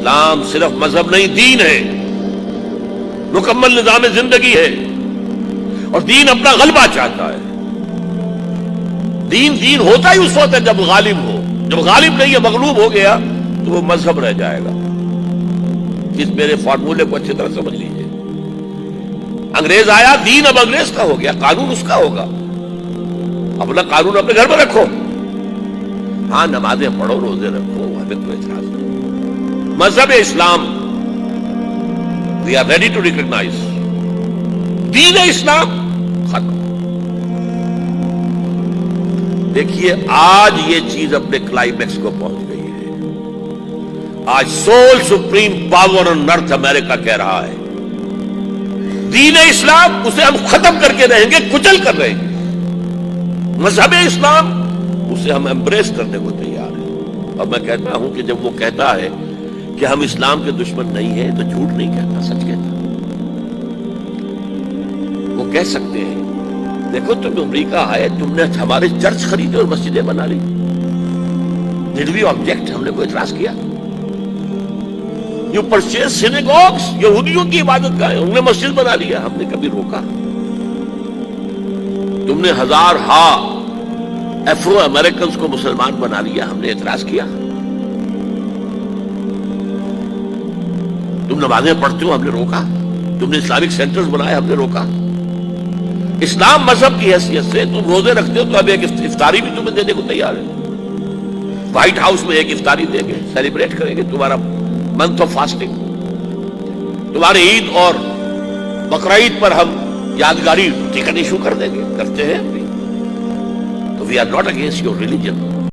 اسلام صرف مذہب نہیں، دین ہے، مکمل نظام زندگی ہے، اور دین اپنا غلبہ چاہتا ہے۔ دین ہوتا ہی اس وقت ہے جب غالب ہو، جب غالب نہیں ہے، مغلوب ہو گیا تو وہ مذہب رہ جائے گا۔ اس میرے فارمولے کو اچھی طرح سمجھ لیجیے۔ انگریز آیا، دین اب انگریز کا ہو گیا، قانون اس کا ہوگا، اپنا قانون اپنے گھر میں رکھو، ہاں نمازیں پڑھو، روزے رکھو، ہمیں کوئی اعتراض نہیں۔ مذہب اسلام we are ready to recognize، دین اسلام ختم۔ دیکھیے آج یہ چیز اپنے کلائمیکس کو پہنچ گئی ہے۔ آج سول سپریم پاور آن ارتھ امریکہ کہہ رہا ہے دین اسلام اسے ہم ختم کر کے رہیں گے، کچل کر رہیں گے۔ مذہب اسلام اسے ہم ایمبریس کرنے کو تیار ہیں۔ اور میں کہتا ہوں کہ جب وہ کہتا ہے کہ ہم اسلام کے دشمن نہیں ہیں تو جھوٹ نہیں کہتا، سچ کہتا۔ وہ کہہ سکتے ہیں دیکھو تم امریکہ آئے، تم نے ہمارے چرچ خریدے اور مسجدیں بنا لی، ڈڈ وی آبجیکٹ؟ ہم نے کوئی اعتراض کیا؟ یو پرچیز سینیگوگس، یہودیوں کی عبادت گاہیں، انہوں نے مسجد بنا لیا، ہم نے کبھی روکا؟ تم نے ہزارہا افرو امریکنز کو مسلمان بنا لیا، ہم نے اعتراض کیا؟ تم نمازیں پڑھتے ہو، ہم نے روکا؟ تم نے اسلامک سینٹرز بنائے، ہم نے روکا؟ اسلام مذہب کی حیثیت سے تم روزے رکھتے ہو تو اب ایک افطاری بھی تمہیں دینے کو تیار ہے۔ وائٹ ہاؤس میں ایک افطاری دیں گے، سیلیبریٹ کریں گے تمہارا منتھ آف فاسٹنگ۔ تمہارے عید اور بقرعید پر ہم یادگاری ٹکٹ ایشو کر دیں گے، کرتے ہیں۔ تو we are not against your religion,